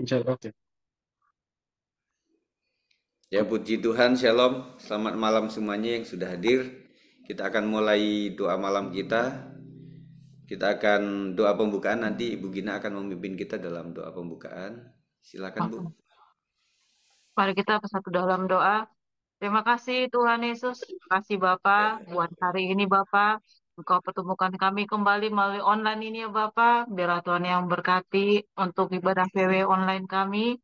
Oke. Ya, puji Tuhan, Shalom. Selamat malam semuanya yang sudah hadir. Kita akan mulai doa malam kita. Kita akan doa pembukaan, nanti Ibu Gina akan memimpin kita dalam doa pembukaan. Silakan, Bu. Mari kita bersatu dalam doa. Terima kasih Tuhan Yesus, terima kasih Bapa buat hari ini Bapa. Engkau pertemukan kami kembali melalui online ini ya Bapa. Biarlah Tuhan yang berkati untuk ibadah PW online kami.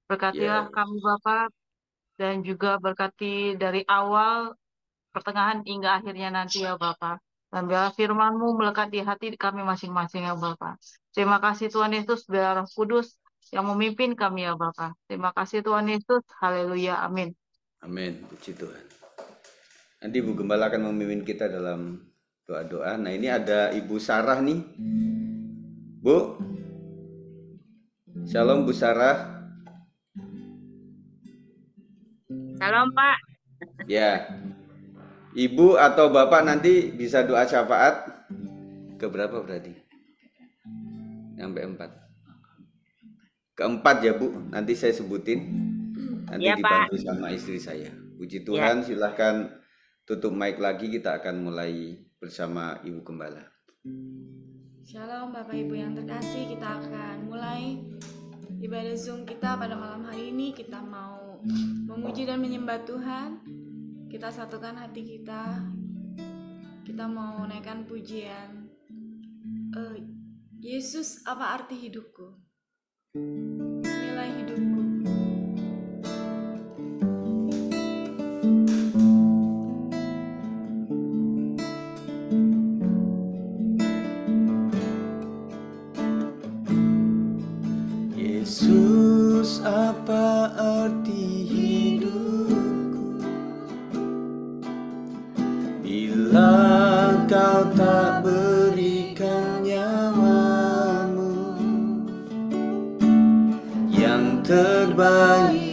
Berkatilah Yes. kami Bapa dan juga berkati dari awal, pertengahan hingga akhirnya nanti ya Bapa. Dan biarlah firman-Mu melekat di hati kami masing-masing ya Bapa. Terima kasih Tuhan Yesus, biar Roh Kudus yang memimpin kami ya Bapa. Terima kasih Tuhan Yesus. Haleluya. Amin. Amin, puji Tuhan. Nanti Ibu Gembala akan memimpin kita dalam doa-doa. Nah, ini ada Ibu Sarah nih. Bu. Shalom Bu Sarah. Shalom Pak. Ya. Ibu atau Bapak nanti bisa doa syafaat. Keberapa berarti? Sampai 4. Keempat ya Bu, nanti saya sebutin. Nanti Ya, dibantu Pak. sama istri saya. Puji Tuhan, Ya. silahkan tutup mic lagi, kita akan mulai bersama Ibu Gembala. Shalom Bapak Ibu yang terkasih, kita akan mulai ibadah Zoom kita pada malam hari ini. Kita mau memuji dan menyembah Tuhan. Kita satukan hati kita. Kita mau naikkan pujian. Yesus, apa arti hidupku? Nilai hidupku. Yesus, apa arti hidupku bila kau tak berikan nyawamu yang terbaik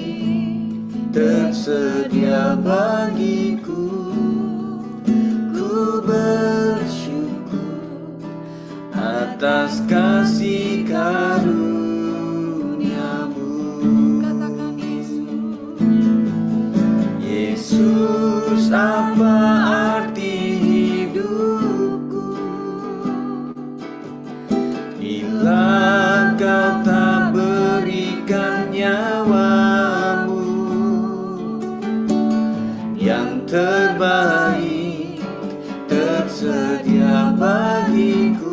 tersedia bagiku. Ku bersyukur atas kasih karunia-Mu. Katakan Yesus, apa arti hidupku bila kau tak berikan nyawamu yang terbaik tersedia bagiku.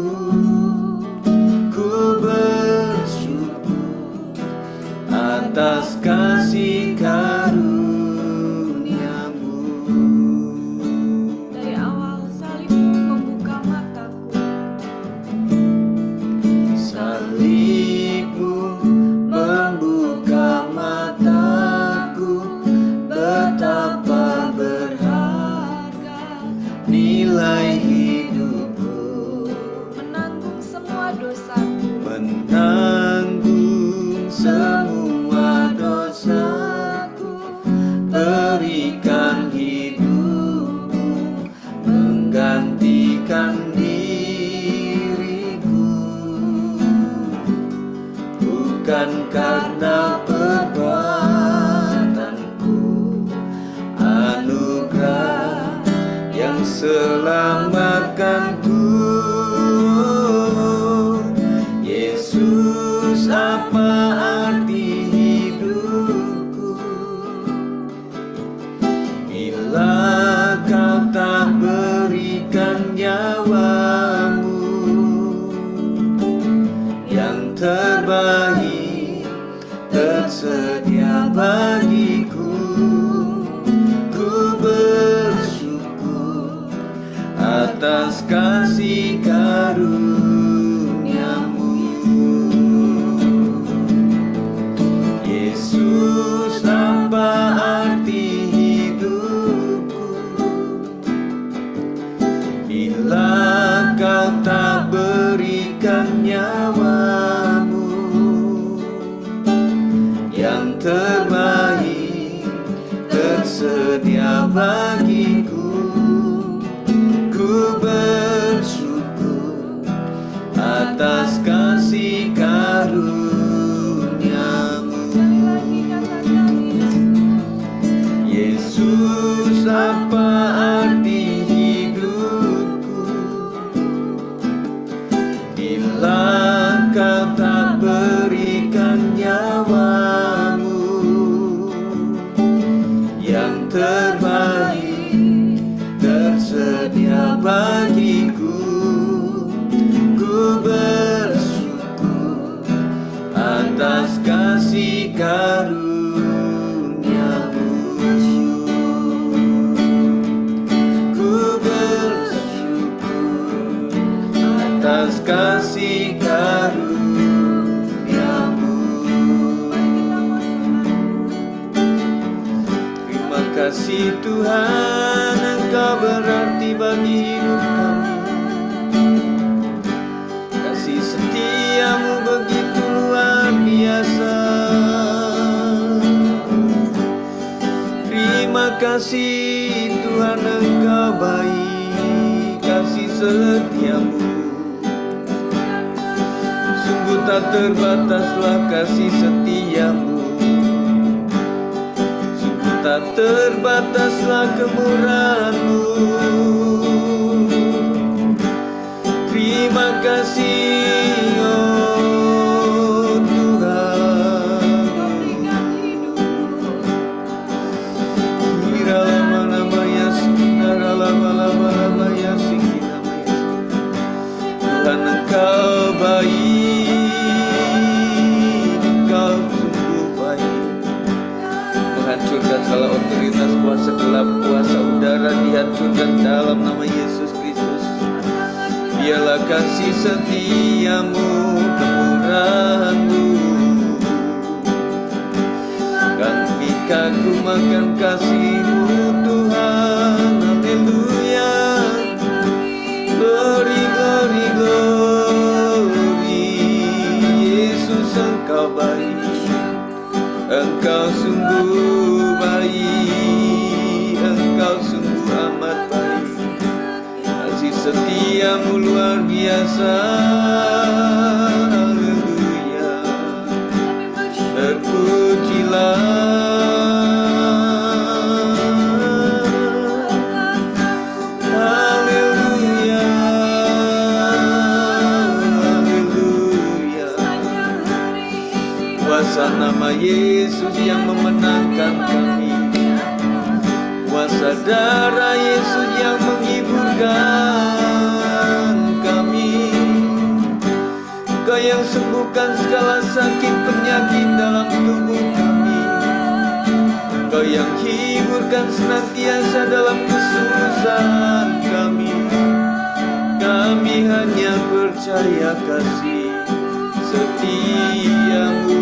Ku bersyukur atas kasih karunia-Mu. dari awal salibmu membuka mataku. Salibmu membuka mataku, betapa berharga nilai hidupku. Menanggung semua dosaku. Menanggung semua dosaku, berikan hidupmu, menggantikan diriku. Bukan karena perbuatanku, anugerah yang selamatkanku. Yesus, apa arti hidupku bila kau tak berikan nyawamu yang terbaik tersedia bagiku. Ku bersyukur atas kasih karunia-Mu. Yesus, apa arti hidupku bila kau tak berikan nyawamu yang terbaik tersedia bagiku. Ku bersyukur atas kasih karunia-Mu. atas kasih karunia-Mu. Ku bersyukur atas kasih karunia-Mu. Terima kasih Tuhan, Engkau berarti bagi hidup kami. Kasih setia-Mu begitu luar biasa. Terima kasih Tuhan, Engkau baik. Kasih setia-Mu sungguh tak terbataslah kasih setia-Mu. Sungguh tak terbataslah kemurahan-Mu. Terima kasih oh Tuhan. Iralamanamaya sinaralabalabaya singginamaya. Tuhan, Engkau baik, Engkau sungguh baik. Menghancurkan segala otoritas kuasa gelap, kuasa udara dihancurkan dalam nama Yesus Kristus. Biarlah kasih setia-Mu, kemurahan-Mu kami kagumkan kasih-Mu Tuhan. Haleluya. Glory, glory, glory. Yesus, Engkau baik, Engkau sungguh baik, Engkau sungguh amat baik. Kasih setia-Mu luar biasa. Haleluya. Terpujilah. Haleluya. Haleluya. Kuasa nama Yesus yang memenangkan kami. Kuasa darah Yesus yang menghiburkan kami. Engkau yang sembuhkan segala sakit penyakit dalam tubuh kami. Engkau yang hiburkan senantiasa dalam kesusahan kami. Kami hanya percaya kasih setia-Mu.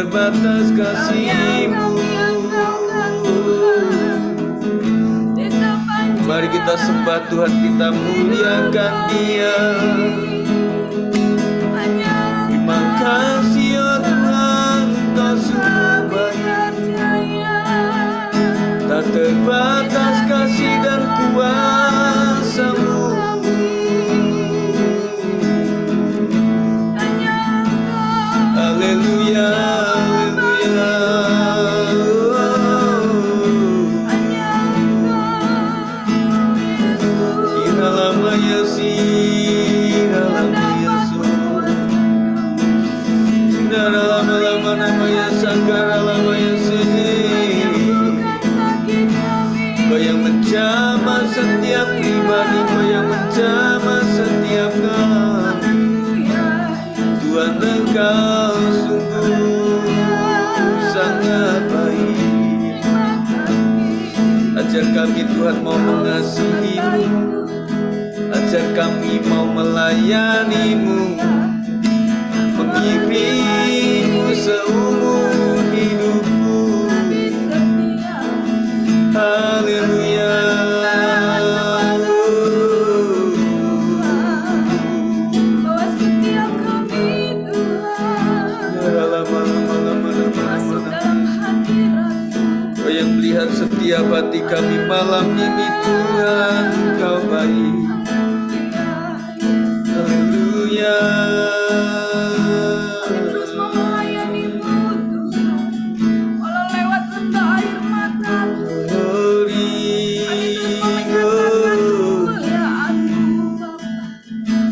terbatas kasih-Mu. Mari kita sembah Tuhan, kita muliakan Dia. Terima kasih ya Tuhan, Engkau sungguh baik. Tak terbatas kasih dan kuasa-Mu. Haleluya, haleluya. Kiralama Yesus, Kiralama Yesus. Kiralama nama Yesus, Kiralama Yesus. Kau yang menjamah setiap pribadi, Kau yang menjamah setiap kami. Tuhan, Engkau sungguh sangat baik. Ajar kami Tuhan mau mengasihi-Mu, ajar kami mau melayani-Mu, mengikuti-Mu seumur hidupku. Haleluya. Kau yang melihat setiap hati kami malam ini Tuhan, Kau baik. Haleluya. Terus mau melayani-Mu Tuhan, walau lewat rendah air mata Tuhan. Kami terus mau menyatakan kemuliaan-Mu Bapa.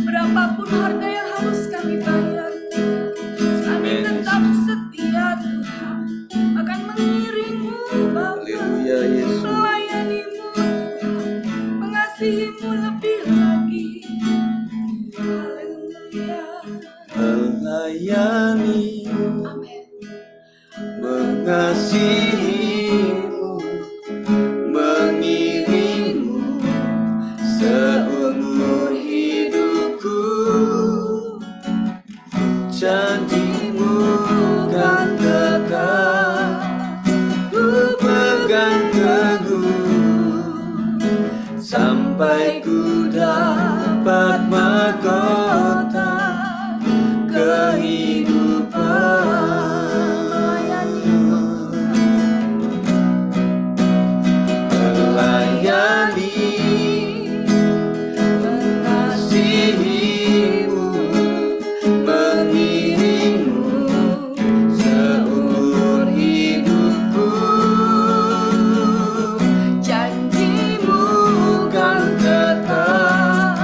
Berapapun harga yang harus kami bayar, kami tetap setia Tuhan, akan mengiring-Mu Bapa. Haleluya Yesus. Melayani-Mu Tuhan, mengasihi-Mu lebih lagi. Haleluya. Melayani, Amin. mengasihi-Mu, mengiring-Mu seumur hidupku. Janji-Mu kan tetap ku pegang teguh, sampai ku dapat mahkota kehidupan. Melayani, mengasihi-Mu, mengiring-Mu seumur hidupku. Janji-Mu Kan tetap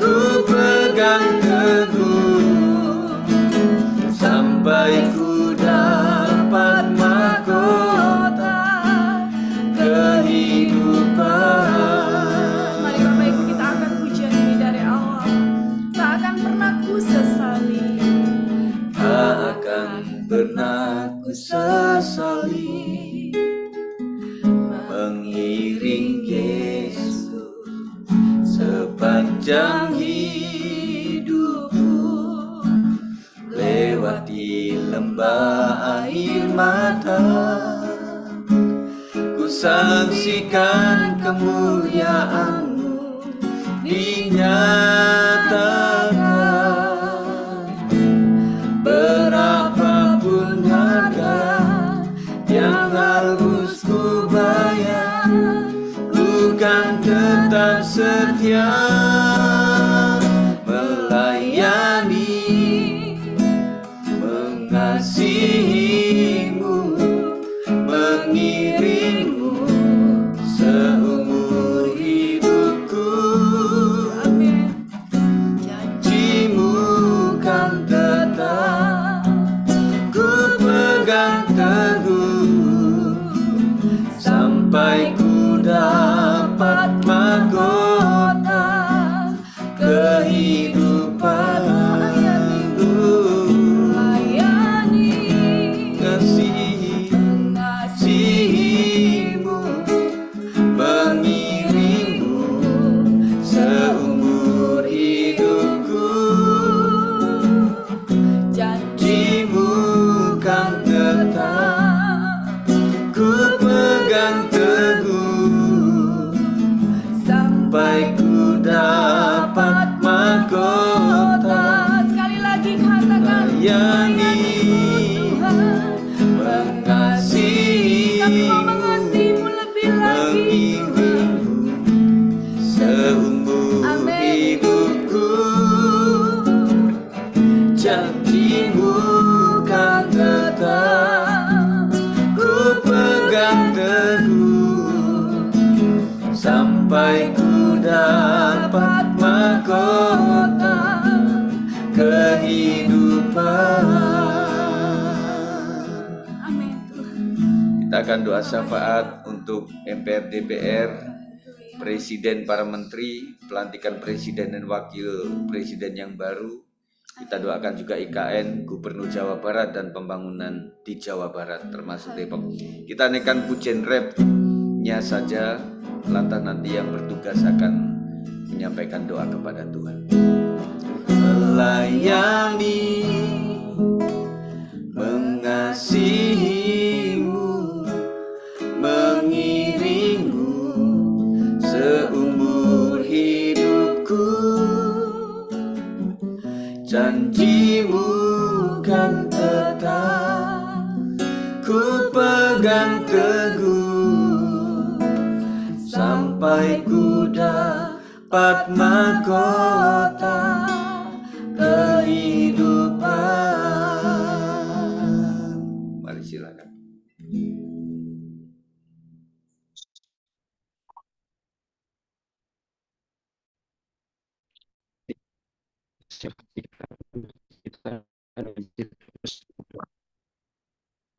ku pegang teguh, sampai ku dapat mahkota kehidupan. Mari Bapak Ibu kita angkat pujian ini dari awal. Tak akan pernah ku sesali, Tak akan pernah ku sesali mengiring Yesus sepanjang hidupku. Lewati lembah air mata, ku saksikan kemuliaan-Mu dinyatakan. Berapapun harga yang harus ku bayar, ku kan tetap setia melayani, mengasihi-Mu, mengiring-Mu seumur hidupku. amin. Janji-Mu kan tetap ku pegang teguh, sampai ku dapat mahkota Kita akan doa syafaat untuk MPR, DPR, Presiden, para menteri, pelantikan Presiden dan Wakil Presiden yang baru. Kita doakan juga IKN, Gubernur Jawa Barat, dan pembangunan di Jawa Barat, termasuk Depok. Kita naikkan pujian rap-nya saja, lantas nanti yang bertugas akan menyampaikan doa kepada Tuhan. Melayani, mengasihimu, mengiringmu seumur hidupku. Janjimu kan tetap ku pegang teguh, sampai ku dapat mahkota kehidupan. Mari silakan. Kita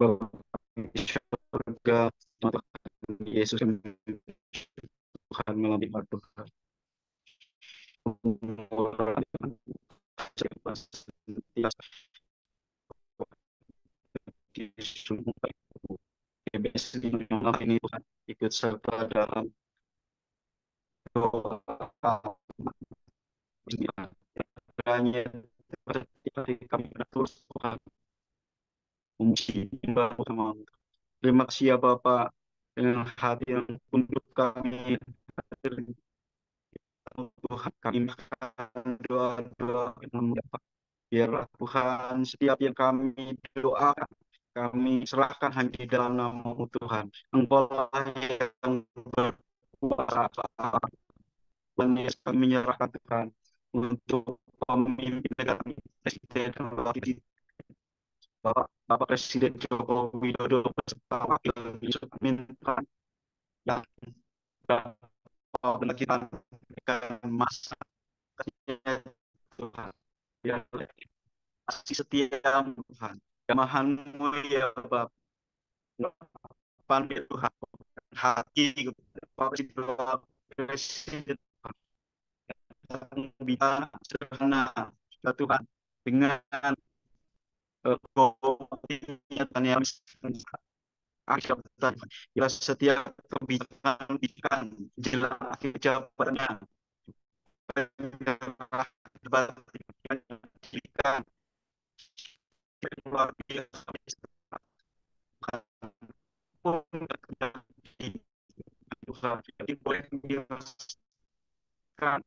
Bapak di surga, Tuhan Yesus Tuhan melalui Tuhan. Ini Tuhan ikut serta dalam doa kiranya kami terus Tuhan memuji Tuhan. Terima kasih ya Bapak, dengan hati yang untuk kami Tuhan, kami doa yang mendapat. Biarlah Tuhan setiap yang kami doakan, kami serahkan hanya di dalam nama-Mu Tuhan. Engkau lah yang berkuasa. Tuhan Yesus, kami menyerahkan Tuhan untuk pemimpin negara ini, Presiden Bapak Presiden Joko Widodo beserta Wakil Yusuf Tuhan yang benar kita berikan masa Tuhan. Ya, kasih setia Tuhan, kemahanmu ya Bapak, pandai Tuhan, hati Bapak Presiden bisa sederhana ya Tuhan, dengan kenyataan yang akhir ya setiap kebijakan jelang akhir jabatannya luar biasa Tuhan, jadi boleh dirasakan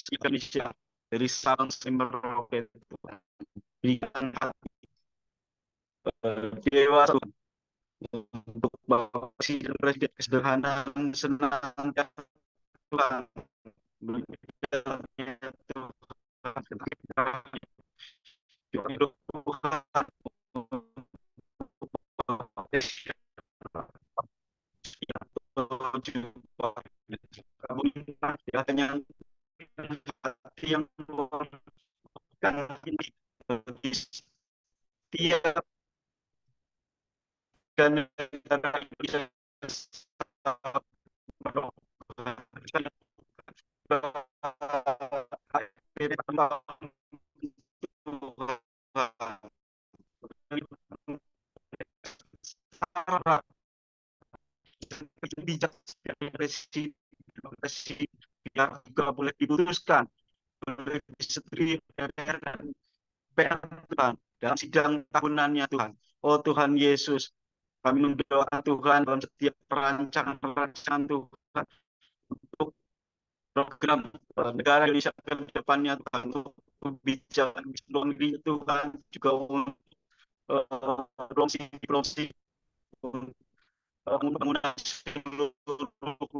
Indonesia dari Sabang sampai Merauke Tuhan, berikan hati dewasa untuk Bapak Presiden kesederhanaan senantiasa Tuhan, yang setiap dan bisa bijak presiden juga boleh diputuskan oleh istri DPR dan Tuhan dalam sidang tahunannya Tuhan. Oh Tuhan Yesus, kami mendoakan Tuhan dalam setiap perancangan Tuhan untuk program negara Indonesia ke depannya Tuhan, untuk kebijakan luar negeri Tuhan, juga diplomasi untuk pembangunan seluruh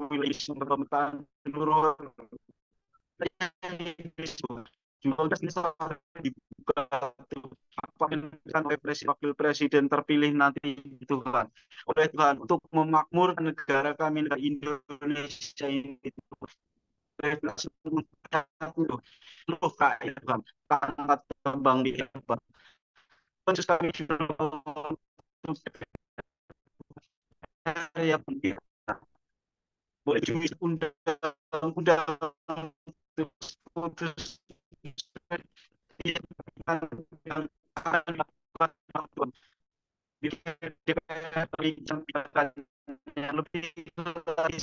wilayah pemerintahan seluruh juga dibuka apa yang oleh wakil presiden terpilih nanti Tuhan, oleh Tuhan untuk memakmurkan negara kami, negara Indonesia ini seluruh rakyat Tuhan tanpa tembang di Tuhan. Kami karya pendeta. Boleh juga undang-undang putus yang akan dilakukan Tuhan di DPR yang lebih lagi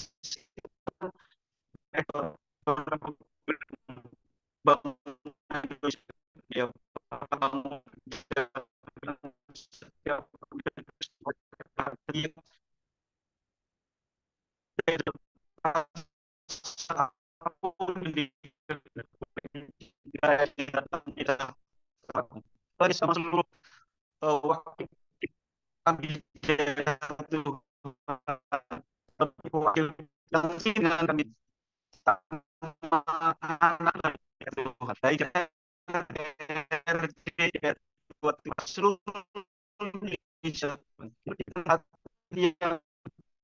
bangunan Indonesia, sama seluruh wakil kami itu wakil yang dengan kami anak Tuhan baik buat seluruh Indonesia yang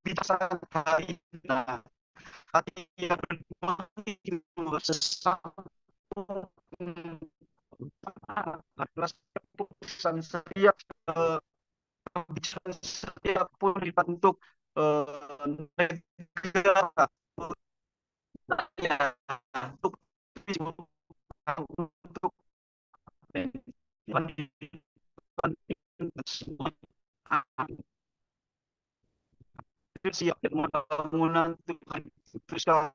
bijaksana hari nah hati yang berdoa sesama atas keputusan setiap kebijakan setiap pemerintah untuk negara ya untuk siap bangunan Tuhan putuskan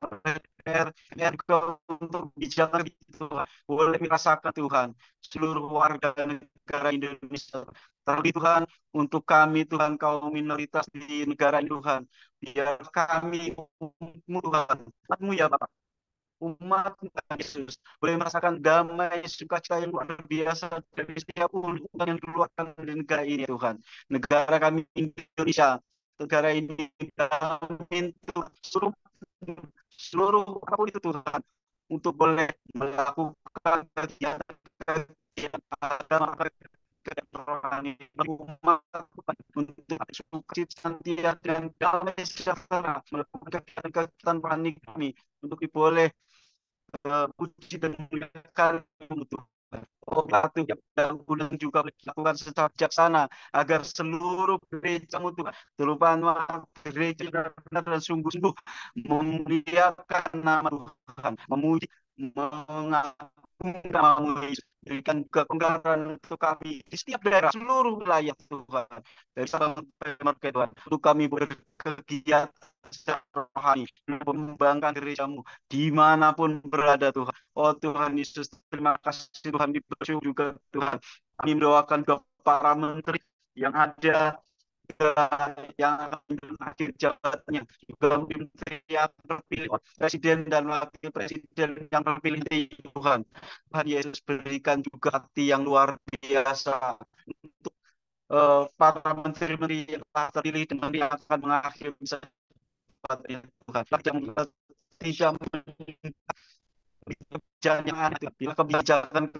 untuk bicara itu boleh merasakan Tuhan seluruh warga negara Indonesia terlebih Tuhan untuk kami Tuhan kaum minoritas di negara ini Tuhan biar kami Tuhan umatmu ya Bapak umat Tuhan Yesus boleh merasakan damai sukacita yang luar biasa dari setiap umat yang dikeluarkan dari negara ini Tuhan negara kami Indonesia negara ini kami seluruh apapun itu Tuhan untuk boleh melakukan kegiatan agama rohani umat untuk sukacita santiaga dan damai sejahtera melakukan kegiatan rohani kami untuk boleh puji dan memuliakan Tuhan. Oh Batu yang juga dilakukan secara bijaksana agar seluruh gereja-Mu Tuhan terutama gereja benar dan sungguh-sungguh memuliakan nama Tuhan, memuji, mengagungkan nama Yesus, berikan kekenggaran untuk kami di setiap daerah, seluruh wilayah Tuhan, dari Sabang sampai Merauke Tuhan, untuk kami berkegiatan secara rohani, mengembangkan gereja-Mu dimanapun berada Tuhan. Oh Tuhan Yesus, terima kasih Tuhan dibersyukur juga Tuhan. Kami mendoakan para menteri yang ada yang akan akhir jabatannya juga menteri yang terpilih presiden dan wakil presiden yang terpilih Tuhan. Tuhan Yesus berikan juga hati yang luar biasa untuk para menteri-menteri yang telah terpilih dan nanti akan mengakhiri jabatannya Tuhan. Yang kebijakan yang ada, bila kebijakan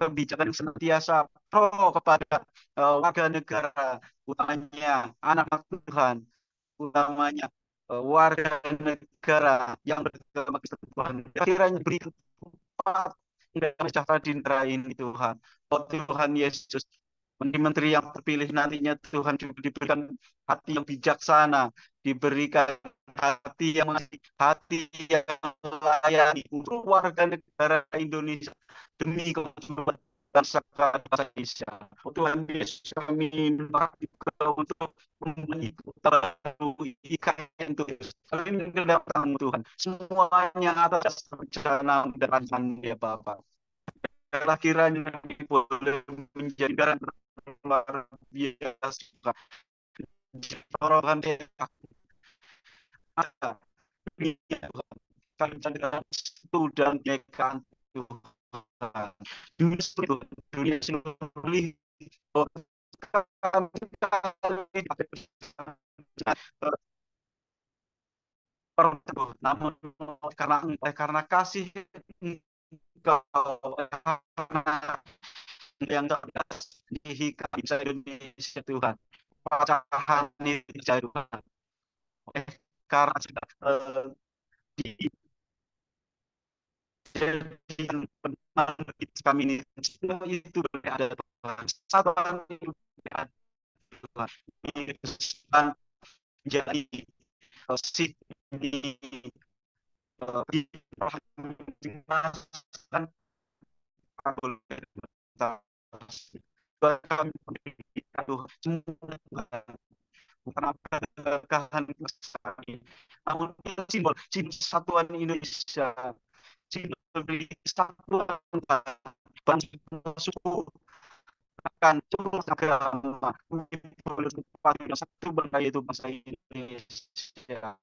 yang senantiasa pro kepada warga negara, utamanya anak Tuhan, utamanya warga negara yang beragama Kristen Tuhan. Kiranya beri tempat dan sejahtera di negara ini Tuhan. Oh Tuhan Yesus, menteri-menteri yang terpilih nantinya Tuhan juga diberikan hati yang bijaksana, diberikan hati yang mengasihi, hati yang melayani untuk warga negara Indonesia demi kemajuan bangsa Indonesia. Oh Tuhan Yesus, kami minta untuk IKN Tuhan. Kami mendatang Tuhan. Semuanya atas rencana dan rancangan ya Bapak. Kiranya boleh menjadi garan luar biasa. Orang kami candidate itu dan kekan Tuhan. Dunia seluruh namun karena kasih Engkau karena yang cerdas bisa Indonesia Tuhan pecahan ini terjadi Tuhan karena di kami ini semua itu ada Tuhan satu itu ada Tuhan menjadi sini kan boleh kami bukan apa kami, namun simbol persatuan Indonesia, simbol persatuan suku akan agama satu bangsa yaitu bangsa Indonesia.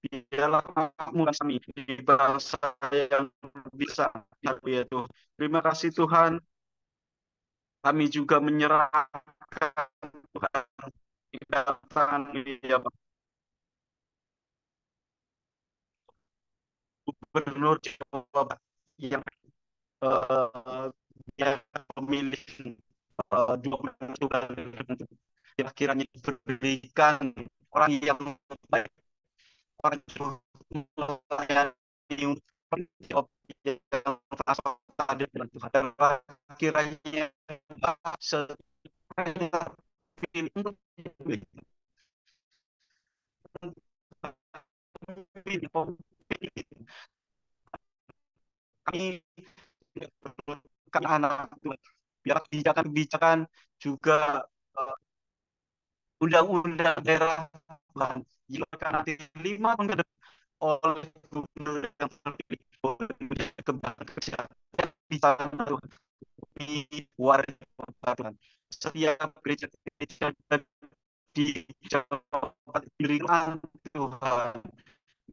Biarlah makmuran kami di bangsa yang bisa yaitu. Terima kasih Tuhan. Kami juga menyerahkan Tuhan di tangan Gubernur Jawa Barat yang memilih 2 bulan yang kiranya diberikan orang yang baik, orang yang melayani yang ada dalam Tuhan, dan kiranya kami anak Tuhan, biar kebijakan-kebijakan juga undang-undang daerah Tuhan jika nanti 5 tahun ke depan oleh gubernur yang terpilih kembang kerja bisa di warga Tuhan. Setiap gereja di Jawa diberikan Tuhan,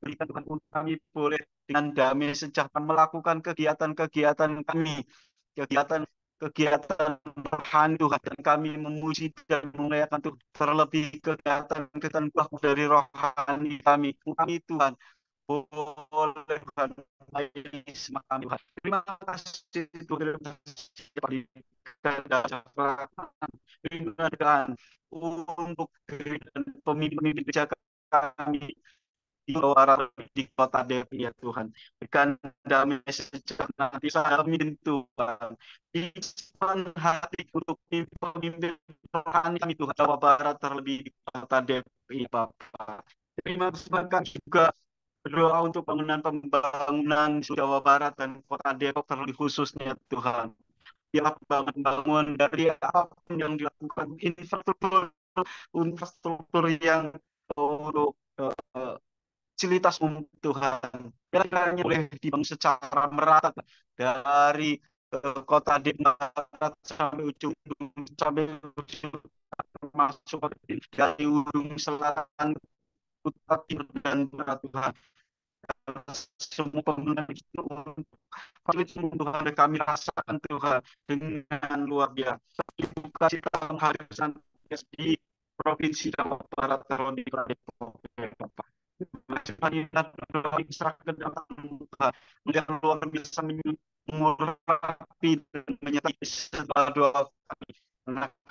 berikan Tuhan untuk kami boleh dengan damai sejahtera melakukan kegiatan-kegiatan kami, kegiatan rohani Tuhan, dan kami memuji dan memuliakan Tuhan, terlebih kegiatan dari rohani kami Tuhan, boleh Tuhan semangat Tuhan. Terima kasih Tuhan untuk pemimpin gereja kami di kota Depok ya Tuhan. Berikan damai sejahtera nanti amin Tuhan. Disimpan hati untuk pemimpin rohani kami Tuhan Jawa Barat, terlebih di kota Depok Bapak. Terima kasih juga berdoa untuk pembangunan Jawa Barat dan kota Depok terlebih khususnya Tuhan. Ya bangun dari apapun yang dilakukan, infrastruktur yang untuk fasilitas umum Tuhan, kiranya boleh dibangun secara merata dari kota Depok sampai ujung masuk dari ujung selatan, utara, timur dan barat Tuhan. Semua pembangunan itu Tuhan kami rasakan Tuhan dengan luar biasa. Terima kasih Tuhan harisan di Provinsi Jawa Barat terlebih Depok Bapak. Yang luar biasa mengurapi dan menyertai segala doa kami.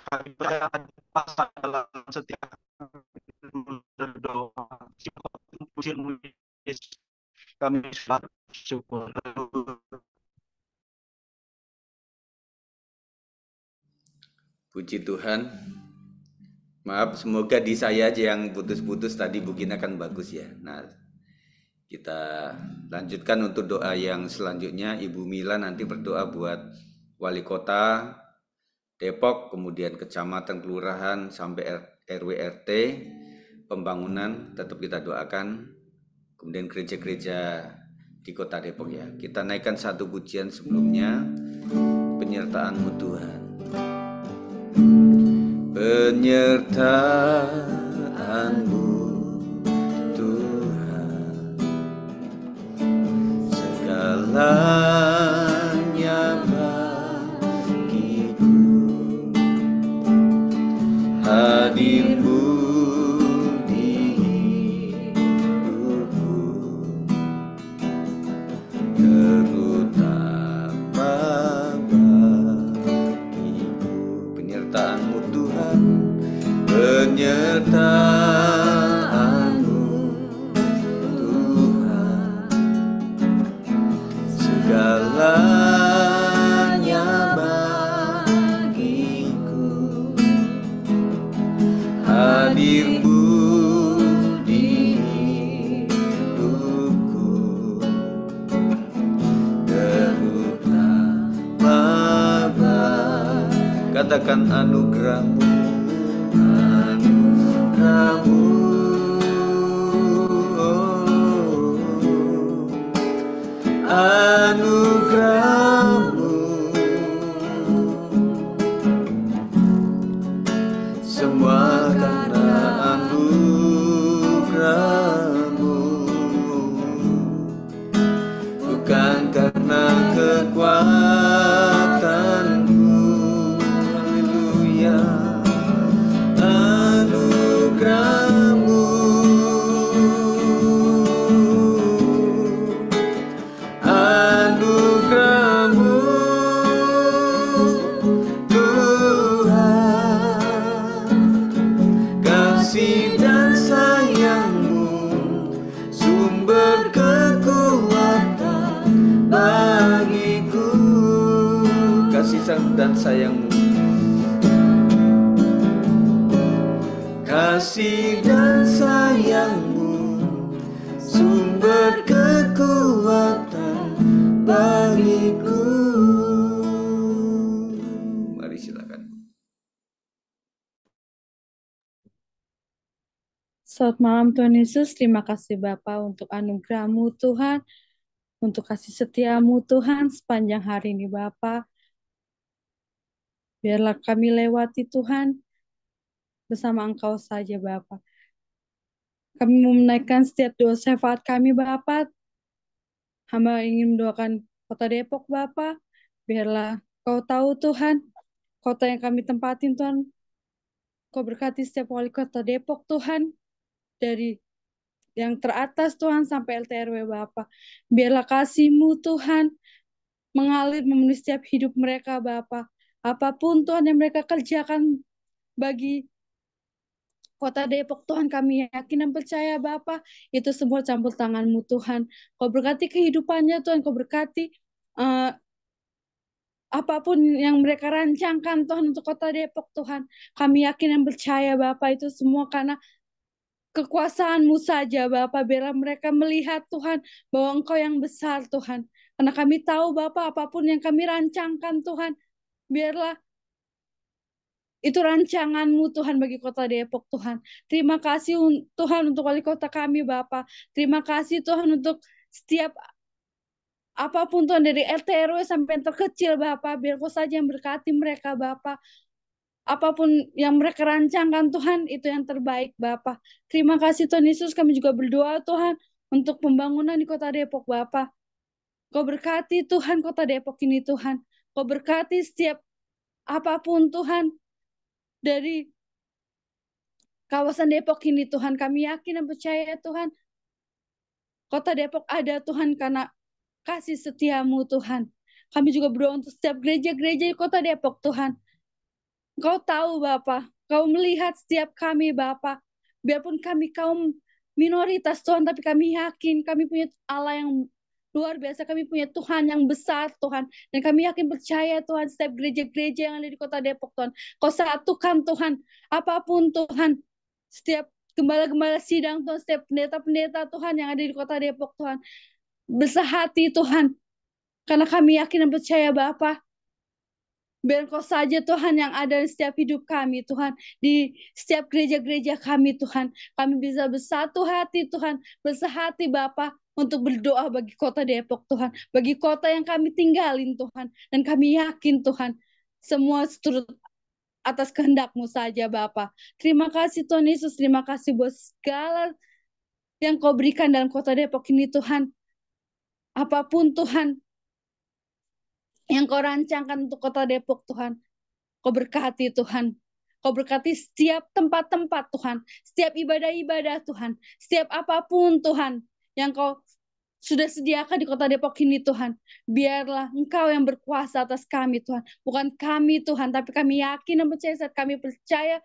Kami berpasang dalam setiap berdoa. Kami syukur. Puji Tuhan. Maaf, semoga di saya aja yang putus-putus tadi, mungkin akan bagus ya. Nah, kita lanjutkan untuk doa yang selanjutnya. Ibu Mila nanti berdoa buat wali kota Depok, kemudian kecamatan, kelurahan, sampai RW RT, pembangunan tetap kita doakan. Kemudian gereja-gereja di kota Depok ya. Kita naikkan satu pujian sebelumnya, penyertaan-Mu Tuhan. Penyertaan-Mu Tuhan, segalanya bagiku, hadir-Mu di hidupku, terutama bagiku. Penyertaan-Mu Tuhan, penyertaan katakan anugerah-Mu, anugerah-Mu, anugerah-Mu, semua karena anugerah-Mu, bukan karena kekuatanku. Haleluya. Anugerah-Mu, anugerah-Mu, Tuhan, kasih dan sayang-Mu, sumber kekuatan bagiku. Kasih dan sayang-Mu, kasih dan sayang-Mu, sumber kekuatan bagiku. Mari silakan. Selamat malam Tuhan Yesus, terima kasih Bapa untuk anugerah-Mu Tuhan, untuk kasih setia-Mu Tuhan sepanjang hari ini Bapa. Biarlah kami lewati Tuhan bersama Engkau saja Bapa. Kami mau menaikkan setiap doa syafaat kami Bapa. Hamba ingin mendoakan Kota Depok Bapa. Biarlah Kau tahu Tuhan, kota yang kami tempatin Tuhan. Kau berkati setiap wali Kota Depok Tuhan, dari yang teratas Tuhan sampai LTRW Bapa. Biarlah kasih-Mu Tuhan mengalir memenuhi setiap hidup mereka Bapa. Apapun Tuhan yang mereka kerjakan bagi Kota Depok Tuhan, kami yakin dan percaya Bapa, itu semua campur tangan-Mu Tuhan. Kau berkati kehidupannya Tuhan, Kau berkati apapun yang mereka rancangkan Tuhan untuk Kota Depok Tuhan. Kami yakin dan percaya Bapa, itu semua karena kekuasaan-Mu saja Bapa. Biarlah mereka melihat Tuhan bahwa Engkau yang besar Tuhan. Karena kami tahu Bapa, apapun yang kami rancangkan Tuhan, biarlah itu rancangan-Mu Tuhan bagi Kota Depok Tuhan. Terima kasih Tuhan untuk wali kota kami Bapa. Terima kasih Tuhan untuk setiap apapun Tuhan, dari RT RW sampai yang terkecil Bapa. Biar Kau saja yang berkati mereka Bapa. Apapun yang mereka rancangkan Tuhan, itu yang terbaik Bapa. Terima kasih Tuhan Yesus, kami juga berdoa Tuhan untuk pembangunan di Kota Depok Bapa. Kau berkati Tuhan Kota Depok ini Tuhan. Kau berkati setiap apapun Tuhan dari kawasan Depok ini Tuhan. Kami yakin dan percaya Tuhan, Kota Depok ada Tuhan karena kasih setia-Mu Tuhan. Kami juga berdoa untuk setiap gereja-gereja di Kota Depok Tuhan. Kau tahu Bapa, Kau melihat setiap kami Bapa. Biarpun kami kaum minoritas Tuhan, tapi kami yakin kami punya Allah yang luar biasa. Kami punya Tuhan yang besar Tuhan. Dan kami yakin percaya Tuhan, setiap gereja-gereja yang ada di Kota Depok Tuhan, Kau satukan Tuhan. Apapun Tuhan, setiap gembala-gembala sidang Tuhan, setiap pendeta-pendeta Tuhan yang ada di Kota Depok Tuhan, besar hati Tuhan. Karena kami yakin dan percaya Bapa, biar Kau saja Tuhan yang ada di setiap hidup kami Tuhan. Di setiap gereja-gereja kami Tuhan. Kami bisa bersatu hati Tuhan. Bersehati Bapa untuk berdoa bagi Kota Depok Tuhan. Bagi kota yang kami tinggalin Tuhan. Dan kami yakin Tuhan, semua seturut atas kehendak-Mu saja Bapa. Terima kasih Tuhan Yesus. Terima kasih buat segala yang Kau berikan dalam Kota Depok ini Tuhan. Apapun Tuhan yang Kau rancangkan untuk Kota Depok Tuhan, Kau berkati Tuhan. Kau berkati setiap tempat-tempat Tuhan, setiap ibadah-ibadah Tuhan, setiap apapun Tuhan yang Kau sudah sediakan di Kota Depok ini Tuhan. Biarlah Engkau yang berkuasa atas kami Tuhan. Bukan kami Tuhan, tapi kami yakin dan percaya, saat kami percaya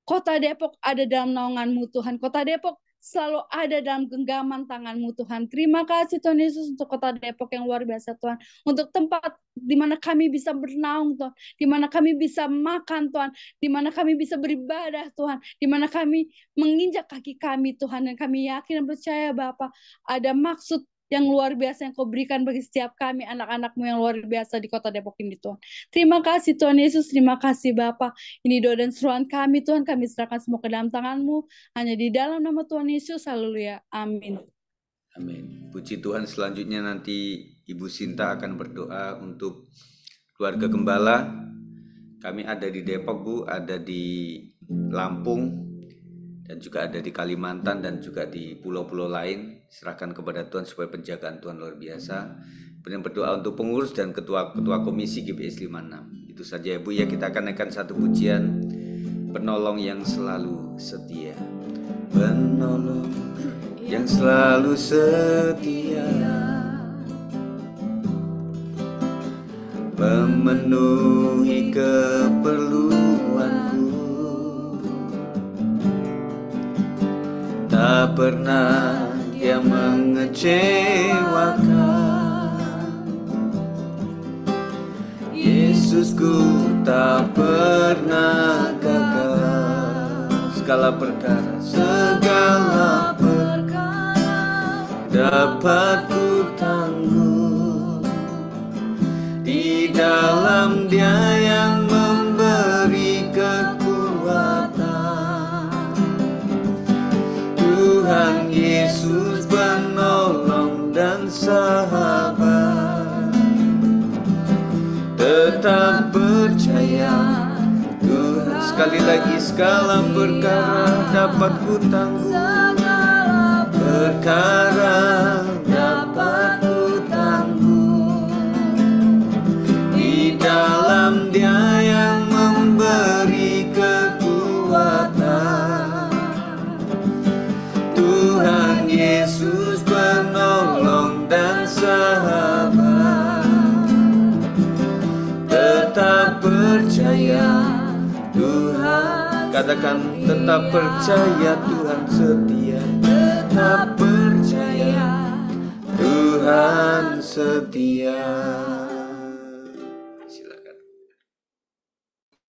Kota Depok ada dalam naungan-Mu Tuhan. Kota Depok selalu ada dalam genggaman tangan-Mu Tuhan. Terima kasih Tuhan Yesus untuk Kota Depok yang luar biasa Tuhan. Untuk tempat di mana kami bisa bernaung Tuhan. Di mana kami bisa makan Tuhan. Di mana kami bisa beribadah Tuhan. Di mana kami menginjak kaki kami Tuhan. Dan kami yakin dan percaya Bapa, ada maksud yang luar biasa yang Kau berikan bagi setiap kami, anak-anak-Mu yang luar biasa di kota Depok ini Tuhan. Terima kasih Tuhan Yesus, terima kasih Bapa. Ini doa dan seruan kami Tuhan, kami serahkan semua ke dalam tangan-Mu, hanya di dalam nama Tuhan Yesus, haleluya, amin. Amin. Puji Tuhan, selanjutnya nanti Ibu Sinta akan berdoa untuk keluarga gembala. Kami ada di Depok, Bu, ada di Lampung, dan juga ada di Kalimantan dan juga di pulau-pulau lain. Serahkan kepada Tuhan supaya penjagaan Tuhan luar biasa. Kemudian berdoa untuk pengurus dan ketua komisi GBS 56. Itu saja ya, Bu, ya. Kita akan naikkan satu pujian, penolong yang selalu setia. Penolong yang selalu setia, memenuhi keperluanku, tak pernah Dia mengecewakan. Yesusku tak pernah gagal. Segala perkara dapat ku tangguh di dalam Dia yang memberi kekuatan. Tuhan Yesus penolong dan sahabat, tetap percaya Tuhan. Sekali lagi, segala perkara dapat ku tangguh, perkara dapat ku tangguh di dalam Dia yang memberi kekuatan. Tuhan Yesus penolong dan sahabat, tetap percaya Tuhan. Katakan, tetap percaya Tuhan setia. Tetap percaya Tuhan setia. Silakan.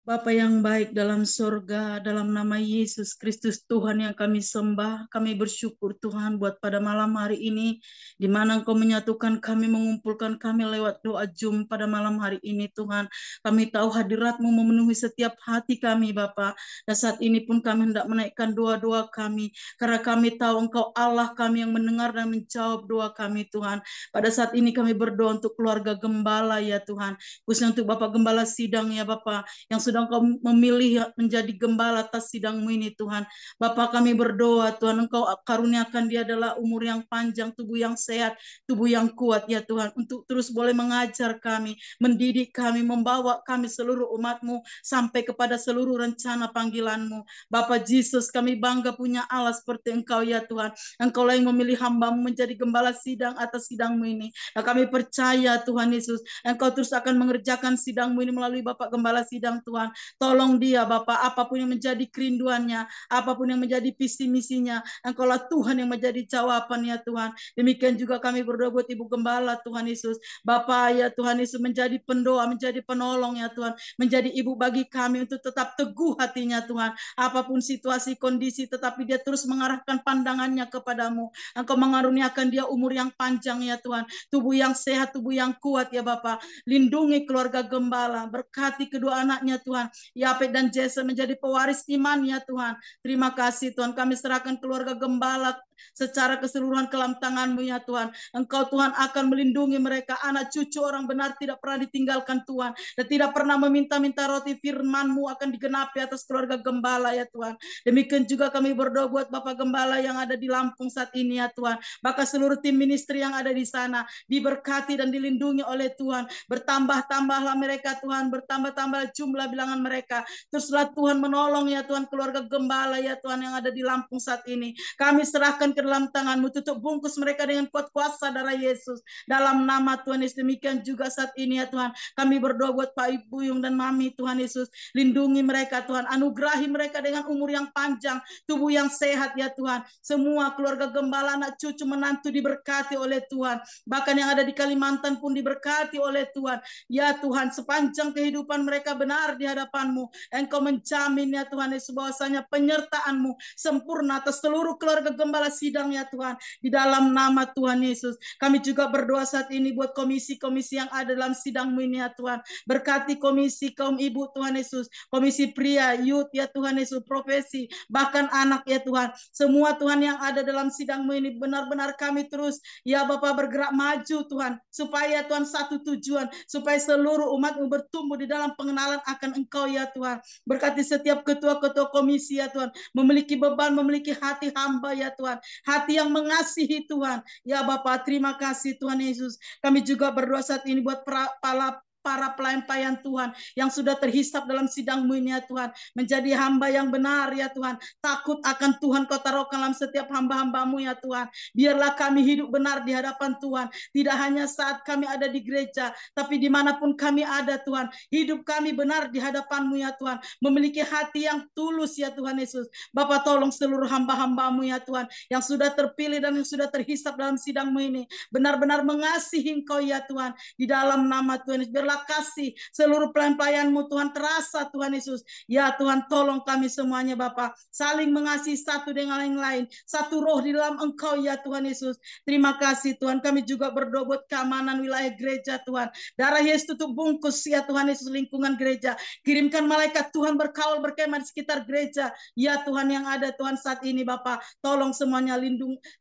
Bapa yang baik dalam surga, dalam nama Yesus Kristus Tuhan yang kami sembah, kami bersyukur Tuhan buat pada malam hari ini, di mana Engkau menyatukan kami, mengumpulkan kami lewat doa Zoom pada malam hari ini Tuhan. Kami tahu hadirat-Mu memenuhi setiap hati kami Bapa, dan saat ini pun kami hendak menaikkan doa-doa kami, karena kami tahu Engkau Allah kami yang mendengar dan menjawab doa kami Tuhan. Pada saat ini kami berdoa untuk keluarga gembala ya Tuhan, khususnya untuk Bapak Gembala Sidang ya Bapak, yang sudah Engkau memilih menjadi gembala atas sidang-Mu ini Tuhan. Bapak, kami berdoa Tuhan, Engkau karuniakan dia adalah umur yang panjang, tubuh yang sehat, tubuh yang kuat ya Tuhan, untuk terus boleh mengajar kami, mendidik kami, membawa kami seluruh umat-Mu sampai kepada seluruh rencana panggilan-Mu. Bapak Yesus, kami bangga punya Allah seperti Engkau ya Tuhan. Engkau lah yang memilih hamba-Mu menjadi gembala sidang atas sidang-Mu ini. Nah, kami percaya Tuhan Yesus, Engkau terus akan mengerjakan sidang-Mu ini melalui Bapak Gembala Sidang Tuhan. Tolong dia Bapak, apapun yang menjadi kerinduannya, apapun yang menjadi visi misinya, Engkau lah Tuhan yang menjadi jawaban ya Tuhan. Demikian juga kami berdoa buat Ibu Gembala Tuhan Yesus. Bapak ya Tuhan Yesus, menjadi pendoa, menjadi penolong ya Tuhan, menjadi ibu bagi kami untuk tetap teguh hatinya Tuhan. Apapun situasi kondisi, tetapi dia terus mengarahkan pandangannya kepadamu. Engkau mengaruniakan dia umur yang panjang ya Tuhan, tubuh yang sehat, tubuh yang kuat ya Bapak. Lindungi keluarga gembala, berkati kedua anaknya Tuhan, Yapet dan Jesse menjadi pewaris iman ya Tuhan. Terima kasih Tuhan, kami serahkan keluarga gembala secara keseluruhan ke dalam tangan-Mu ya Tuhan. Engkau Tuhan akan melindungi mereka, anak cucu orang benar tidak pernah ditinggalkan Tuhan, dan tidak pernah meminta-minta roti. Firman-Mu akan digenapi atas keluarga gembala ya Tuhan. Demikian juga kami berdoa buat Bapak Gembala yang ada di Lampung saat ini ya Tuhan, bahkan seluruh tim ministry yang ada di sana diberkati dan dilindungi oleh Tuhan. Bertambah-tambahlah mereka Tuhan, bertambah-tambah jumlah bilangan mereka. Teruslah Tuhan menolong ya Tuhan keluarga gembala ya Tuhan yang ada di Lampung saat ini. Kami serahkan ke dalam tangan-Mu, tutup bungkus mereka dengan kuat kuasa darah Yesus dalam nama Tuhan Yesus. Demikian juga saat ini ya Tuhan, kami berdoa buat Pak Ibu Yung dan Mami Tuhan Yesus. Lindungi mereka Tuhan, anugerahi mereka dengan umur yang panjang, tubuh yang sehat ya Tuhan. Semua keluarga gembala, anak cucu menantu diberkati oleh Tuhan, bahkan yang ada di Kalimantan pun diberkati oleh Tuhan ya Tuhan. Sepanjang kehidupan mereka benar di hadapan-Mu, Engkau menjamin ya Tuhan Yesus bahwasanya penyertaan-Mu sempurna atas seluruh keluarga gembala sidang ya Tuhan, di dalam nama Tuhan Yesus. Kami juga berdoa saat ini buat komisi-komisi yang ada dalam sidang-Mu ini ya Tuhan. Berkati komisi kaum ibu Tuhan Yesus, komisi pria, youth ya Tuhan Yesus, profesi, bahkan anak ya Tuhan. Semua Tuhan yang ada dalam sidang-Mu ini benar-benar kami terus ya Bapa bergerak maju Tuhan, supaya Tuhan satu tujuan, supaya seluruh umat-Mu bertumbuh di dalam pengenalan akan Engkau ya Tuhan. Berkati setiap ketua-ketua komisi ya Tuhan, memiliki beban, memiliki hati hamba ya Tuhan, hati yang mengasihi Tuhan. Ya Bapa, terima kasih Tuhan Yesus. Kami juga berdoa saat ini buat para pelayan-pelayan Tuhan yang sudah terhisap dalam sidang-Mu ini ya Tuhan, menjadi hamba yang benar ya Tuhan, takut akan Tuhan Kau taruhkan dalam setiap hamba-hamba-Mu ya Tuhan. Biarlah kami hidup benar di hadapan Tuhan, tidak hanya saat kami ada di gereja, tapi dimanapun kami ada Tuhan, hidup kami benar di hadapan-Mu ya Tuhan, memiliki hati yang tulus ya Tuhan Yesus. Bapa, tolong seluruh hamba-hamba-Mu ya Tuhan, yang sudah terpilih dan yang sudah terhisap dalam sidang-Mu ini, benar-benar mengasihi Engkau ya Tuhan, di dalam nama Tuhan Yesus. Biarlah kasih seluruh pelayan-pelayan-Mu Tuhan terasa Tuhan Yesus. Ya Tuhan, tolong kami semuanya Bapa, saling mengasihi satu dengan yang lain, satu roh di dalam Engkau ya Tuhan Yesus. Terima kasih Tuhan. Kami juga berdoa buat keamanan wilayah gereja Tuhan. Darah Yesus tutup bungkus ya Tuhan Yesus lingkungan gereja. Kirimkan malaikat Tuhan berkawal berkemah di sekitar gereja ya Tuhan yang ada Tuhan saat ini Bapa. Tolong semuanya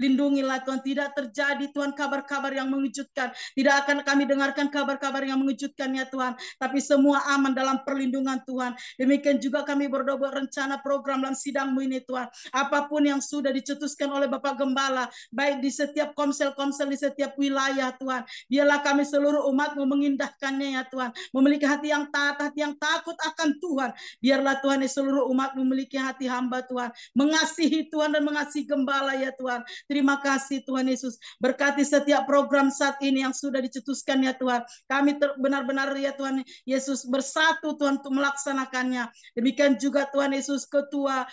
lindungilah Tuhan. Tidak terjadi Tuhan kabar-kabar yang mengejutkan. Tidak akan kami dengarkan kabar-kabar yang mengejutkan ya Tuhan, tapi semua aman dalam perlindungan Tuhan. Demikian juga kami berdoa buat rencana program dalam sidang-Mu ini Tuhan. Apapun yang sudah dicetuskan oleh Bapak Gembala, baik di setiap komsel-komsel di setiap wilayah Tuhan, biarlah kami seluruh umat-Mu mengindahkannya ya Tuhan, memiliki hati yang taat, hati yang takut akan Tuhan. Biarlah Tuhan seluruh umat memiliki hati hamba Tuhan, mengasihi Tuhan dan mengasihi Gembala ya Tuhan. Terima kasih Tuhan Yesus. Berkati setiap program saat ini yang sudah dicetuskan ya Tuhan. Kami benar-benar ya Tuhan Yesus bersatu Tuhan untuk melaksanakannya. Demikian juga Tuhan Yesus ketua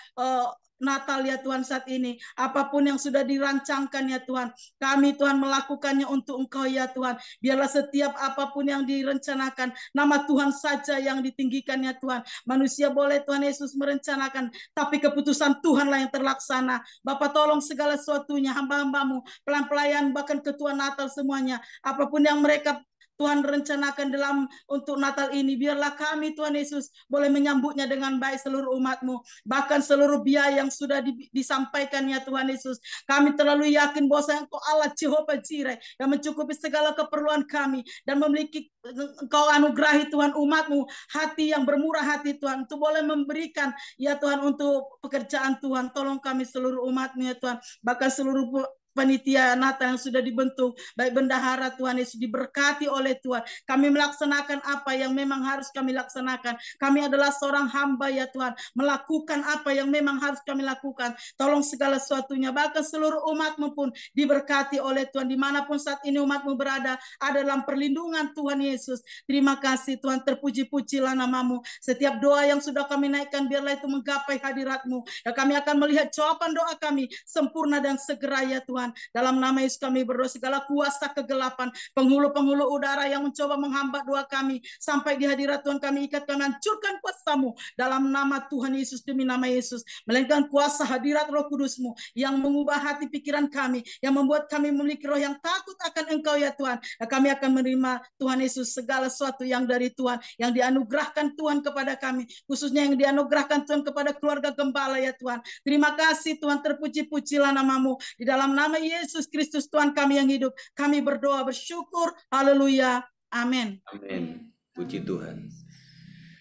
Natal ya Tuhan saat ini. Apapun yang sudah dirancangkan ya Tuhan, kami Tuhan melakukannya untuk Engkau ya Tuhan. Biarlah setiap apapun yang direncanakan, nama Tuhan saja yang ditinggikan ya Tuhan. Manusia boleh Tuhan Yesus merencanakan, tapi keputusan Tuhanlah yang terlaksana. Bapa, tolong segala sesuatunya, hamba-hamba-Mu, pelayan-pelayan, bahkan ketua Natal semuanya, apapun yang mereka Tuhan rencanakan dalam untuk Natal ini, biarlah kami Tuhan Yesus boleh menyambutnya dengan baik seluruh umat-Mu, bahkan seluruh biaya yang sudah disampaikan ya Tuhan Yesus. Kami terlalu yakin bahwa Engkau Allah Jehovah Jireh yang mencukupi segala keperluan kami, dan memiliki Engkau anugerahi Tuhan umat-Mu hati yang bermurah hati Tuhan, untuk boleh memberikan ya Tuhan untuk pekerjaan Tuhan. Tolong kami seluruh umat-Mu ya Tuhan, bahkan seluruh panitia Natal yang sudah dibentuk, baik bendahara Tuhan Yesus, diberkati oleh Tuhan. Kami melaksanakan apa yang memang harus kami laksanakan. Kami adalah seorang hamba ya Tuhan, melakukan apa yang memang harus kami lakukan. Tolong segala sesuatunya, bahkan seluruh umat-Mu pun diberkati oleh Tuhan. Dimanapun saat ini umat-Mu berada, ada dalam perlindungan Tuhan Yesus. Terima kasih Tuhan, terpuji-pujilah nama-Mu. Setiap doa yang sudah kami naikkan, biarlah itu menggapai hadirat-Mu. Dan kami akan melihat jawaban doa kami sempurna dan segera ya Tuhan. Dalam nama Yesus kami berdoa, segala kuasa kegelapan, penghulu-penghulu udara yang mencoba menghambat doa kami sampai di hadirat Tuhan, kami ikat, kami hancurkan kuasa-Mu dalam nama Tuhan Yesus, demi nama Yesus. Melainkan kuasa hadirat Roh Kudus-Mu yang mengubah hati pikiran kami, yang membuat kami memiliki roh yang takut akan Engkau ya Tuhan. Dan kami akan menerima Tuhan Yesus segala sesuatu yang dari Tuhan, yang dianugerahkan Tuhan kepada kami, khususnya yang dianugerahkan Tuhan kepada keluarga Gembala ya Tuhan. Terima kasih Tuhan, terpuji-pujilah nama-Mu. Di dalam nama Yesus Kristus Tuhan kami yang hidup, kami berdoa bersyukur. Haleluya. Amin. Amin. Puji Tuhan.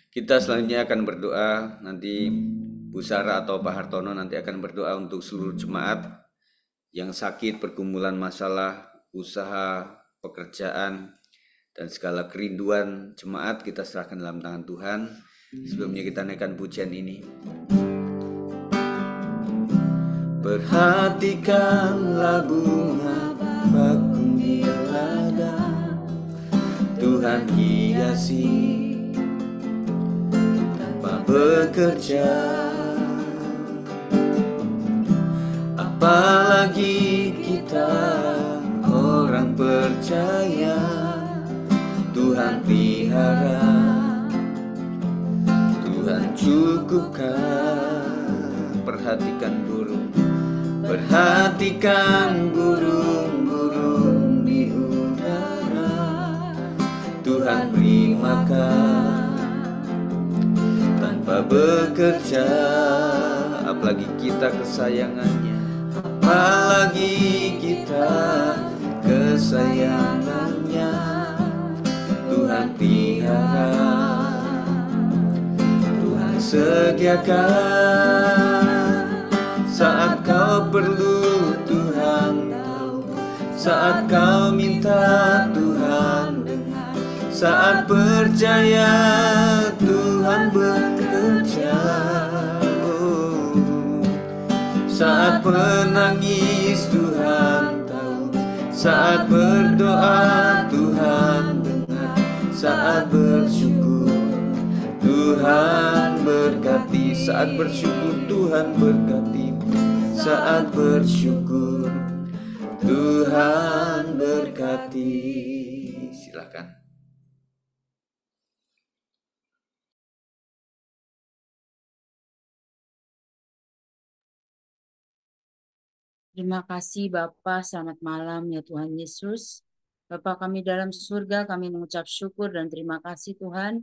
Kita selanjutnya akan berdoa. Nanti Bu Sarah atau Pak Hartono nanti akan berdoa untuk seluruh jemaat yang sakit, pergumulan masalah, usaha, pekerjaan, dan segala kerinduan jemaat kita serahkan dalam tangan Tuhan. Sebelumnya kita naikkan pujian ini. Perhatikanlah bunga bakung di ladang, Tuhan hiasi tanpa bekerja. Apalagi kita orang percaya, Tuhan pelihara, Tuhan cukupkan. Perhatikan burung, Perhatikan burung-burung di udara, Tuhan beri makan tanpa bekerja. Apalagi kita kesayangannya, apalagi kita kesayangannya, Tuhan pelihara, Tuhan sediakan. Saat kau perlu Tuhan tahu, saat kau minta Tuhan dengar, saat percaya Tuhan bekerja. Saat menangis Tuhan tahu, saat berdoa Tuhan dengar, saat bersyukur Tuhan berkati, saat bersyukur Tuhan berkati, saat bersyukur Tuhan berkati. Silakan. Terima kasih Bapa, selamat malam ya Tuhan Yesus. Bapa kami dalam surga, kami mengucap syukur dan terima kasih Tuhan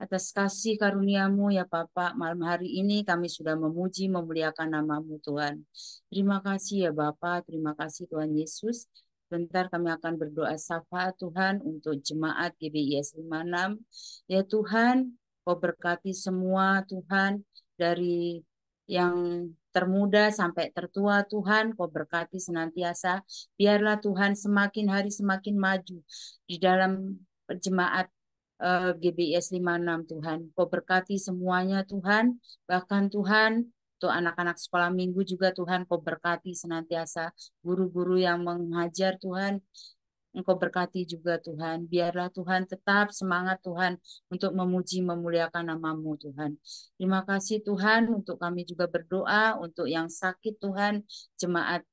atas kasih karunia-Mu ya Bapa. Malam hari ini kami sudah memuji, memuliakan nama-Mu Tuhan. Terima kasih ya Bapa, terima kasih Tuhan Yesus. Bentar kami akan berdoa syafaat Tuhan untuk jemaat GBIS 56. Ya Tuhan, Kau berkati semua Tuhan, dari yang termuda sampai tertua Tuhan, Kau berkati senantiasa. Biarlah Tuhan semakin hari semakin maju di dalam jemaat GBIS 56 Tuhan. Kau berkati semuanya Tuhan. Bahkan Tuhan, untuk anak-anak sekolah minggu juga Tuhan, Kau berkati senantiasa. Guru-guru yang mengajar Tuhan, Engkau berkati juga Tuhan. Biarlah Tuhan tetap semangat Tuhan untuk memuji memuliakan nama-Mu Tuhan. Terima kasih Tuhan, untuk kami juga berdoa untuk yang sakit Tuhan, jemaat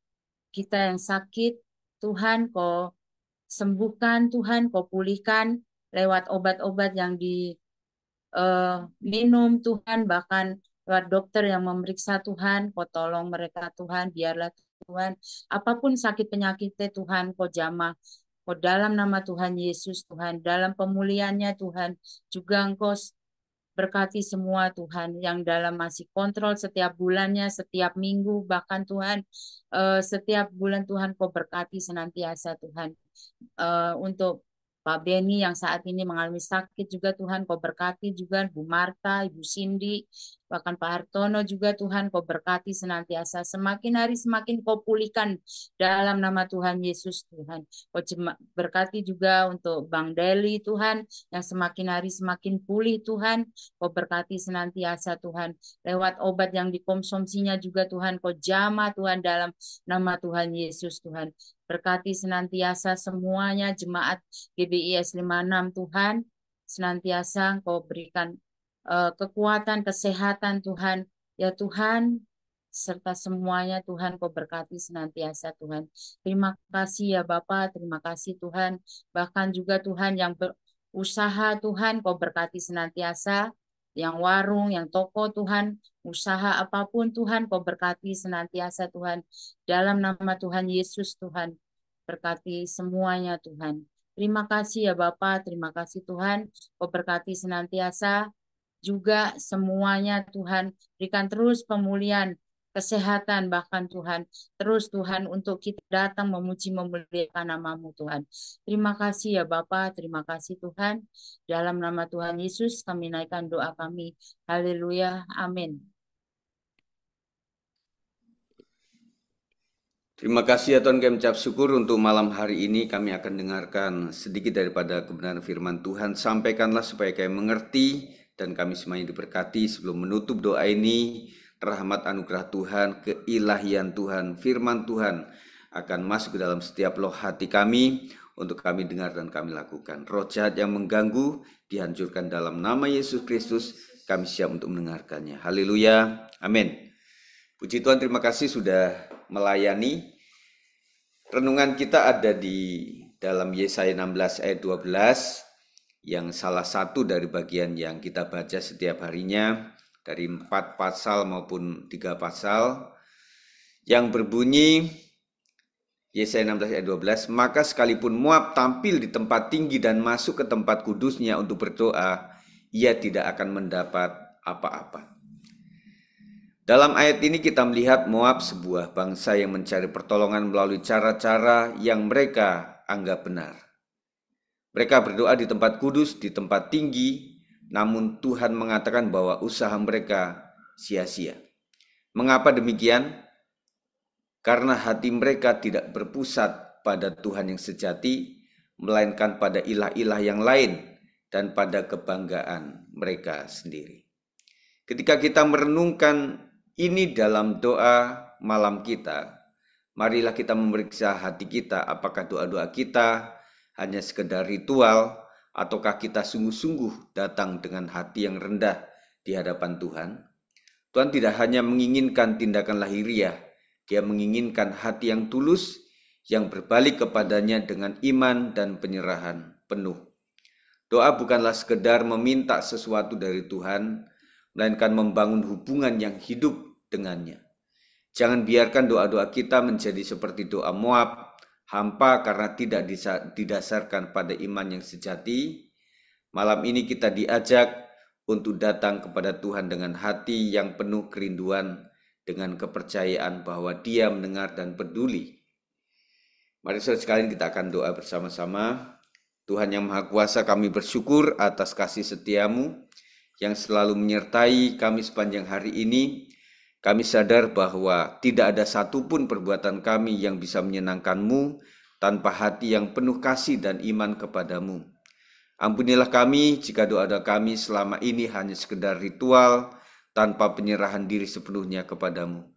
kita yang sakit Tuhan, Kau sembuhkan Tuhan, Kau pulihkan lewat obat-obat yang diminum Tuhan, bahkan lewat dokter yang memeriksa Tuhan. Kau tolong mereka Tuhan, biarlah Tuhan apapun sakit penyakitnya Tuhan, Kau jamah. Kau dalam nama Tuhan Yesus Tuhan, dalam pemulihannya Tuhan, juga Engkau berkati semua Tuhan yang dalam masih kontrol setiap bulannya, setiap minggu, bahkan Tuhan setiap bulan Tuhan Kau berkati senantiasa Tuhan. Untuk Pak Beni yang saat ini mengalami sakit juga Tuhan, Kau berkati juga Bu Marta, Ibu Cindy, bahkan Pak Hartono juga Tuhan, Kau berkati senantiasa. Semakin hari semakin Kau pulihkan dalam nama Tuhan Yesus Tuhan. Kau berkati juga untuk Bang Deli Tuhan, yang semakin hari semakin pulih Tuhan. Kau berkati senantiasa Tuhan. Lewat obat yang dikonsumsinya juga Tuhan, Kau jamah Tuhan dalam nama Tuhan Yesus Tuhan. Berkati senantiasa semuanya jemaat GBIS 56 Tuhan. Senantiasa Engkau berikan kekuatan, kesehatan Tuhan. Ya Tuhan, serta semuanya Tuhan Kau berkati senantiasa Tuhan. Terima kasih ya Bapa, terima kasih Tuhan. Bahkan juga Tuhan yang berusaha Tuhan, Kau berkati senantiasa. Yang warung, yang toko Tuhan, usaha apapun Tuhan, Kau berkati senantiasa Tuhan. Dalam nama Tuhan Yesus Tuhan, berkati semuanya Tuhan. Terima kasih ya Bapa, terima kasih Tuhan. Kau berkati senantiasa juga semuanya Tuhan. Berikan terus pemulihan, kesehatan bahkan Tuhan. Terus Tuhan untuk kita datang memuji memuliakan nama-Mu Tuhan. Terima kasih ya Bapa, terima kasih Tuhan. Dalam nama Tuhan Yesus kami naikkan doa kami. Haleluya, amin. Terima kasih ya Tuhan, kami ucap syukur untuk malam hari ini. Kami akan dengarkan sedikit daripada kebenaran firman Tuhan. Sampaikanlah supaya kami mengerti dan kami semuanya diberkati. Sebelum menutup doa ini, rahmat anugerah Tuhan, keilahian Tuhan, firman Tuhan akan masuk ke dalam setiap loh hati kami untuk kami dengar dan kami lakukan. Roh jahat yang mengganggu dihancurkan dalam nama Yesus Kristus. Kami siap untuk mendengarkannya. Haleluya, amin. Puji Tuhan, terima kasih sudah melayani. Renungan kita ada di dalam Yesaya 16 ayat 12, yang salah satu dari bagian yang kita baca setiap harinya, dari 4 pasal maupun 3 pasal. yang berbunyi Yesaya 16 ayat 12, maka sekalipun Moab tampil di tempat tinggi dan masuk ke tempat kudusnya untuk berdoa, ia tidak akan mendapat apa-apa. Dalam ayat ini kita melihat Moab sebuah bangsa yang mencari pertolongan melalui cara-cara yang mereka anggap benar. Mereka berdoa di tempat kudus, di tempat tinggi, namun Tuhan mengatakan bahwa usaha mereka sia-sia. Mengapa demikian? Karena hati mereka tidak berpusat pada Tuhan yang sejati, melainkan pada ilah-ilah yang lain dan pada kebanggaan mereka sendiri. Ketika kita merenungkan ini dalam doa malam kita, marilah kita memeriksa hati kita, apakah doa-doa kita hanya sekedar ritual, ataukah kita sungguh-sungguh datang dengan hati yang rendah di hadapan Tuhan. Tuhan tidak hanya menginginkan tindakan lahiriah, Dia menginginkan hati yang tulus, yang berbalik kepadanya dengan iman dan penyerahan penuh. Doa bukanlah sekedar meminta sesuatu dari Tuhan, melainkan membangun hubungan yang hidup dengannya. Jangan biarkan doa-doa kita menjadi seperti doa Moab, hampa karena tidak didasarkan pada iman yang sejati. Malam ini kita diajak untuk datang kepada Tuhan dengan hati yang penuh kerinduan, dengan kepercayaan bahwa Dia mendengar dan peduli. Mari saudara sekalian kita akan doa bersama-sama. Tuhan yang Maha Kuasa, kami bersyukur atas kasih setiamu yang selalu menyertai kami sepanjang hari ini. Kami sadar bahwa tidak ada satupun perbuatan kami yang bisa menyenangkan-Mu tanpa hati yang penuh kasih dan iman kepadamu. Ampunilah kami jika doa-doa kami selama ini hanya sekedar ritual tanpa penyerahan diri sepenuhnya kepadamu.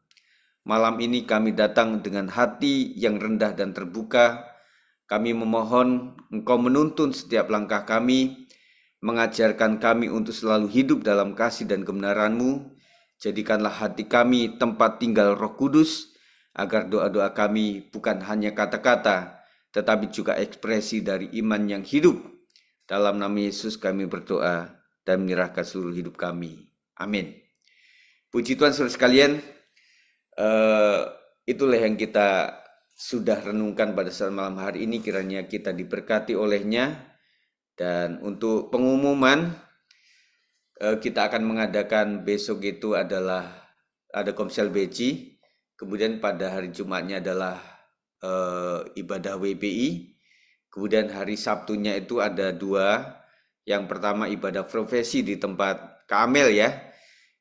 Malam ini kami datang dengan hati yang rendah dan terbuka. Kami memohon Engkau menuntun setiap langkah kami, mengajarkan kami untuk selalu hidup dalam kasih dan kebenaran-Mu. Jadikanlah hati kami tempat tinggal Roh Kudus, agar doa-doa kami bukan hanya kata-kata, tetapi juga ekspresi dari iman yang hidup. Dalam nama Yesus kami berdoa dan menyerahkan seluruh hidup kami. Amin. Puji Tuhan saudara sekalian, itulah yang kita sudah renungkan pada saat malam hari ini, kiranya kita diberkati olehnya. Dan untuk pengumuman, kita akan mengadakan besok itu adalah ada Komsel Beji, kemudian pada hari Jumatnya adalah ibadah WPI, kemudian hari Sabtunya itu ada dua, yang pertama ibadah profesi di tempat Kamel ya,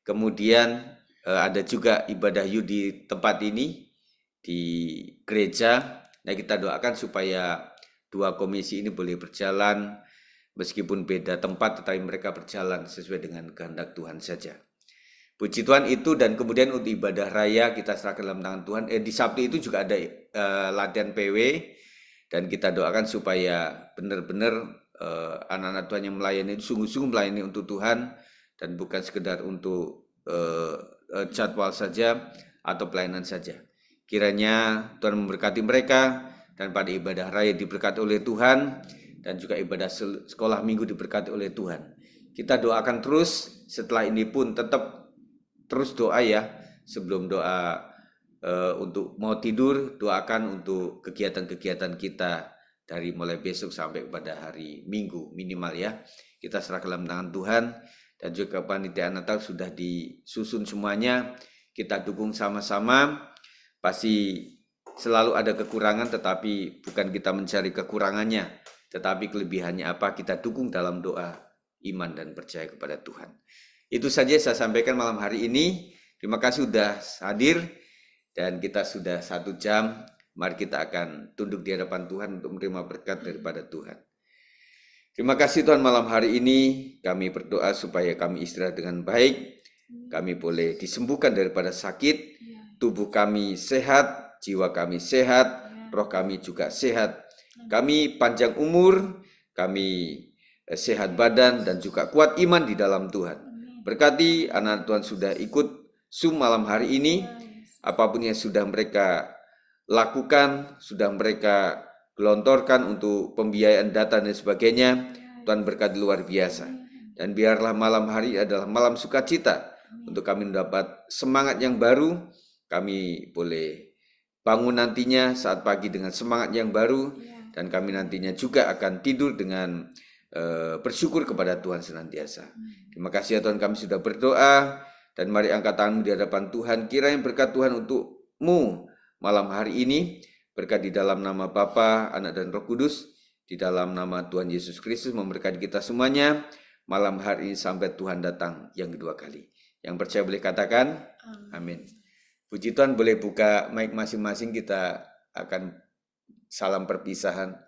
kemudian ada juga ibadah Yu di tempat ini, di gereja. Nah kita doakan supaya dua komisi ini boleh berjalan, meskipun beda tempat, tetapi mereka berjalan sesuai dengan kehendak Tuhan saja. Puji Tuhan itu, dan kemudian untuk ibadah raya kita serahkan dalam tangan Tuhan. Di Sabtu itu juga ada latihan PW, dan kita doakan supaya benar-benar anak-anak Tuhan yang melayani itu sungguh-sungguh melayani untuk Tuhan, dan bukan sekedar untuk jadwal saja atau pelayanan saja. Kiranya Tuhan memberkati mereka, dan pada ibadah raya diberkati oleh Tuhan, dan juga ibadah sekolah minggu diberkati oleh Tuhan. Kita doakan terus, setelah ini pun tetap terus doa ya. Sebelum doa untuk mau tidur, doakan untuk kegiatan-kegiatan kita dari mulai besok sampai pada hari Minggu minimal ya. Kita serahkan dalam tangan Tuhan, dan juga panitia Natal sudah disusun semuanya. Kita dukung sama-sama. Pasti selalu ada kekurangan, tetapi bukan kita mencari kekurangannya, tetapi kelebihannya apa, kita dukung dalam doa, iman, dan percaya kepada Tuhan. Itu saja saya sampaikan malam hari ini. Terima kasih sudah hadir, dan kita sudah 1 jam. Mari kita akan tunduk di hadapan Tuhan untuk menerima berkat daripada Tuhan. Terima kasih Tuhan, malam hari ini kami berdoa supaya kami istirahat dengan baik. Kami boleh disembuhkan daripada sakit, tubuh kami sehat, jiwa kami sehat, roh kami juga sehat. Kami panjang umur, kami sehat badan, dan juga kuat iman di dalam Tuhan. Berkati anak Tuhan sudah ikut Zoom malam hari ini, apapun yang sudah mereka lakukan, sudah mereka gelontorkan untuk pembiayaan data dan sebagainya, Tuhan berkati luar biasa. Dan biarlah malam hari adalah malam sukacita untuk kami mendapat semangat yang baru, kami boleh bangun nantinya saat pagi dengan semangat yang baru, dan kami nantinya juga akan tidur dengan bersyukur kepada Tuhan senantiasa. Terima kasih ya Tuhan, kami sudah berdoa, dan mari angkat tanganmu di hadapan Tuhan. Kiranya berkat Tuhan untukmu malam hari ini, berkat di dalam nama Bapa, Anak dan Roh Kudus, di dalam nama Tuhan Yesus Kristus memberkati kita semuanya malam hari ini sampai Tuhan datang yang kedua kali. Yang percaya boleh katakan amin. Puji Tuhan, boleh buka mic masing-masing, kita akan salam perpisahan.